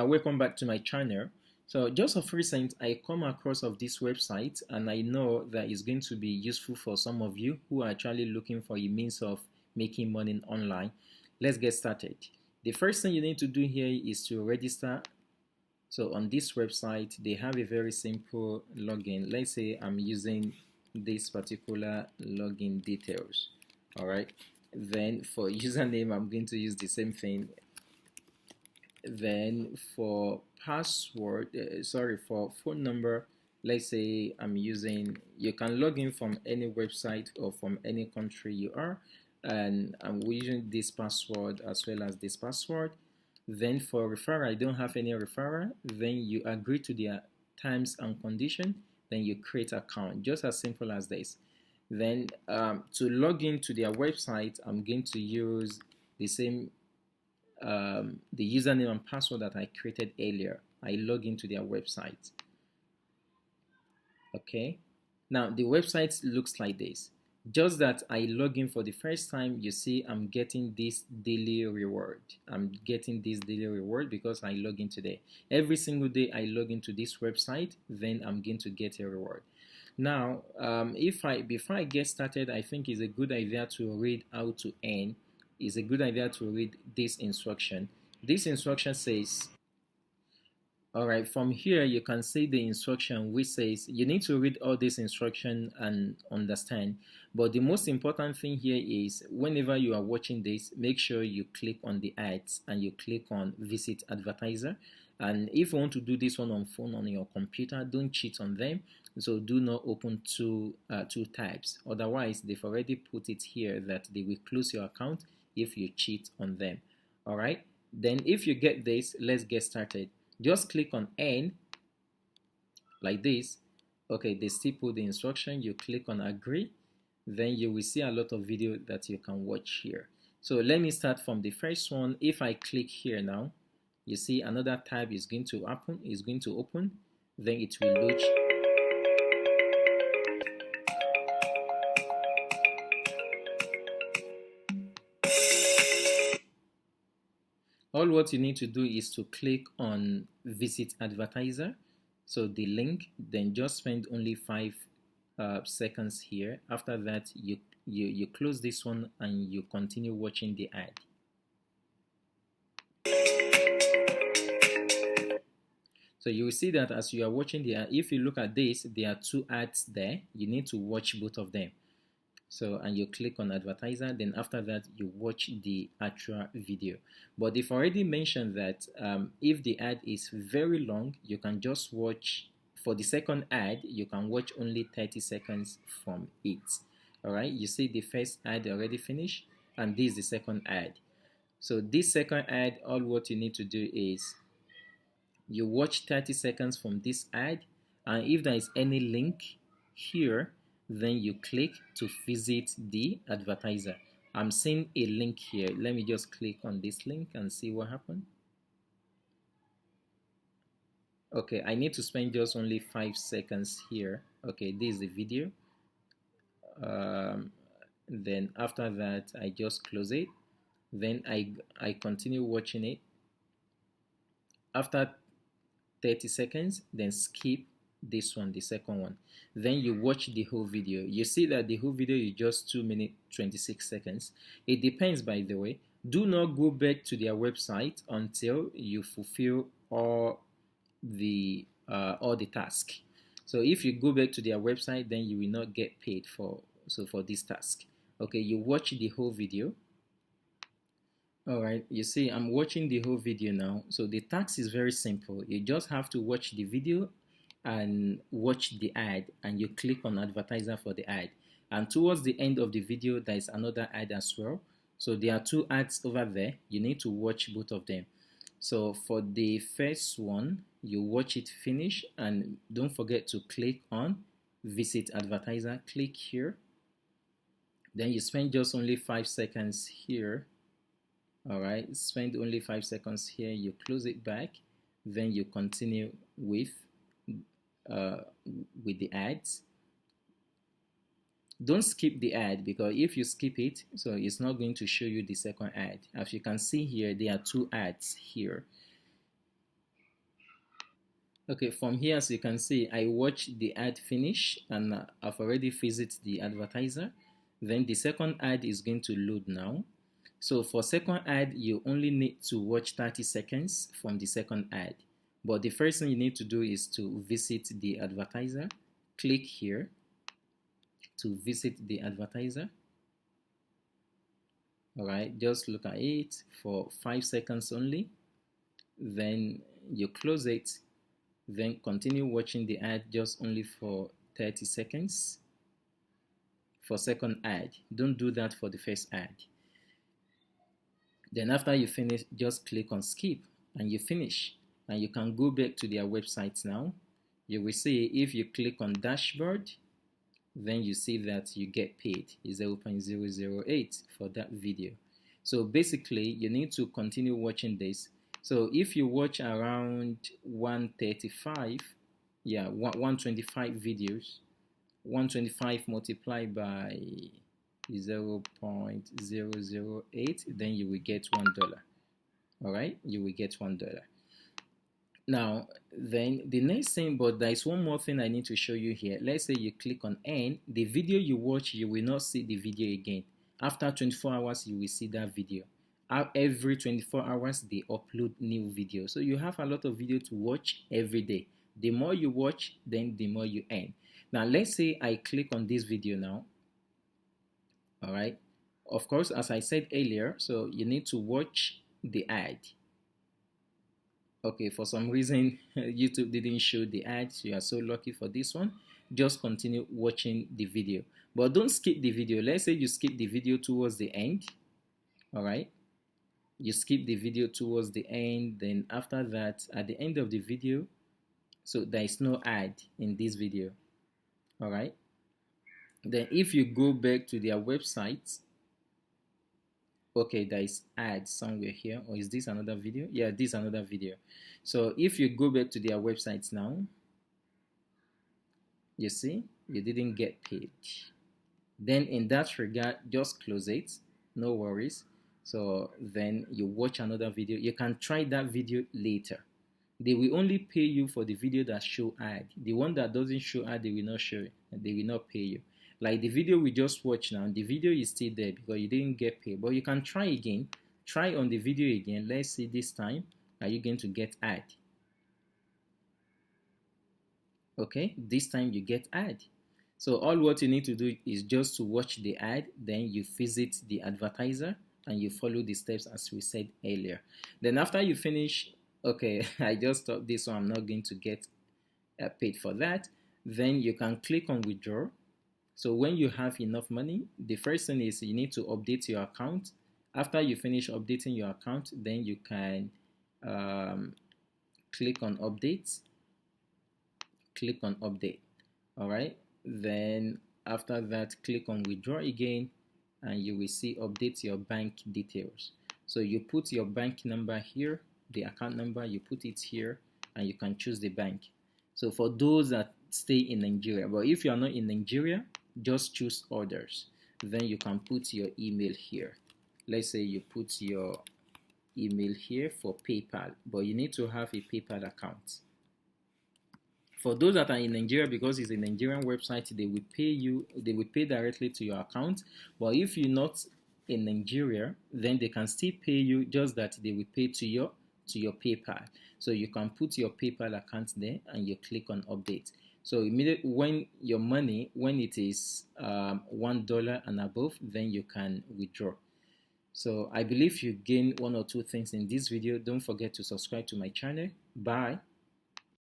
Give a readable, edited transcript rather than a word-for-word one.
welcome back to my channel. So just of recent, I come across of this website, and I know that it's going to be useful for some of you who are actually looking for a means of making money online. Let's get started. The first thing you need to do here is to register. So on this website, they have a very simple login. Let's say I'm using this particular login details. All right. Then for username, I'm going to use the same thing. Then for password, for phone number, let's say I'm using, you can log in from any website or from any country you are, and I'm using this password as well as this password. Then for referral, I don't have any referral. Then you agree to their terms and condition. Then you create account, just as simple as this. Then to log into their website, I'm going to use the same the username and password that I created earlier. I log into their website. Okay, now the website looks like this. Just that I log in for the first time, you see I'm getting this daily reward. I'm getting this daily reward because I log in today. Every single day I log into this website, then I'm going to get a reward. Now, before I get started, I think it's a good idea to read how to earn. It's a good idea to read this instruction. This instruction says, all right, from here you can see the instruction which says you need to read all this instruction and understand. But the most important thing here is whenever you are watching this, make sure you click on the ads and you click on visit advertiser. And if you want to do this one on phone, on your computer, don't cheat on them. So do not open two tabs. Otherwise, they've already put it here that they will close your account if you cheat on them. All right. Then if you get this, let's get started. Just click on earn like this. Okay, they still put the instruction. You click on agree. Then you will see a lot of video that you can watch here. So let me start from the first one. If I click here now, you see another tab is going to open. Then it will launch. All what you need to do is to click on visit advertiser. So the link, then just spend only 5 seconds here. After that, you close this one and you continue watching the ad. So you will see that as you are watching the ad, if you look at this, there are 2 ads there. You need to watch both of them. So, and you click on advertiser, then after that you watch the actual video. But they've already mentioned that if the ad is very long, you can just watch, for the second ad, you can watch only 30 seconds from it. All right, you see the first ad already finished, and this is the second ad. So this second ad, all what you need to do is you watch 30 seconds from this ad, and if there is any link here, then you click to visit the advertiser. I'm seeing a link here. Let me just click on this link and see what happened. Okay, I need to spend just only 5 seconds here. Okay, this is the video. Then after that, I just close it. Then I continue watching it. After 30 seconds, then skip this one, the second one. Then you watch the whole video. You see that the whole video is just 2 minutes 26 seconds. It depends, by the way. Do not go back to their website until you fulfill all the task. So if you go back to their website, then you will not get paid for this task. Okay, you watch the whole video. All right, you see I'm watching the whole video now. So the task is very simple. You just have to watch the video and watch the ad, and you click on advertiser for the ad, and towards the end of the video there is another ad as well. So there are 2 ads over there. You need to watch both of them. So for the first one, you watch it finish, and don't forget to click on visit advertiser. Click here, then you spend just only 5 seconds here. All right, spend only 5 seconds here. You close it back, then you continue with the ads. Don't skip the ad, because if you skip it, so it's not going to show you the second ad. As you can see here, there are 2 ads here. Okay, from here, as you can see, I watched the ad finish and I've already visited the advertiser. Then the second ad is going to load now. So for second ad, you only need to watch 30 seconds from the second ad. But the first thing you need to do is to visit the advertiser. Click here to visit the advertiser. All right, just look at it for 5 seconds only. Then you close it. Then continue watching the ad just only for 30 seconds for second ad. Don't do that for the first ad. Then after you finish, just click on skip and you finish. And you can go back to their website now. You will see if you click on dashboard, then you see that you get paid 0.008 for that video. So basically, you need to continue watching this. So if you watch around 135, 125 videos, 125 multiplied by 0.008, then you will get $1. All right, you will get $1. Now, then the next thing, but there is one more thing I need to show you here. Let's say you click on end. The video you watch, you will not see the video again. After 24 hours, you will see that video. Every 24 hours, they upload new video. So you have a lot of video to watch every day. The more you watch, then the more you earn. Now, let's say I click on this video now. All right. Of course, as I said earlier, so you need to watch the ad. Okay, for some reason, YouTube didn't show the ads. You are so lucky for this one. Just continue watching the video. But don't skip the video. Let's say you skip the video towards the end. All right. You skip the video towards the end. Then after that, at the end of the video, so there is no ad in this video. All right. Then if you go back to their website, okay, there is ads somewhere here, or is this another video? Yeah, this is another video. So if you go back to their websites now, you see you didn't get paid. Then in that regard, just close it, no worries. So then you watch another video. You can try that video later. They will only pay you for the video that show ad. The one that doesn't show ad, they will not show it, and they will not pay you. Like the video we just watched now, the video is still there because you didn't get paid. But you can try again. Try on the video again. Let's see this time. Are you going to get ad? Okay, this time you get ad. So all what you need to do is just to watch the ad. Then you visit the advertiser and you follow the steps as we said earlier. Then after you finish, okay, I just thought this one I'm not going to get paid for that. Then you can click on withdraw. So when you have enough money, the first thing is you need to update your account. After you finish updating your account, then you can click on update. Click on update. All right. Then after that, click on withdraw again, and you will see update your bank details. So you put your bank number here, the account number, you put it here, and you can choose the bank. So for those that stay in Nigeria, but if you are not in Nigeria, just choose others. Then you can put your email here. Let's say you put your email here for PayPal, but you need to have a PayPal account. For those that are in Nigeria, because it's a Nigerian website, they will pay you, they will pay directly to your account. But if you're not in Nigeria, then they can still pay you, just that they will pay to your PayPal. So you can put your PayPal account there and you click on update. So immediately when your money, when it is $1 and above, then you can withdraw. So I believe you gain one or two things in this video. Don't forget to subscribe to my channel. Bye.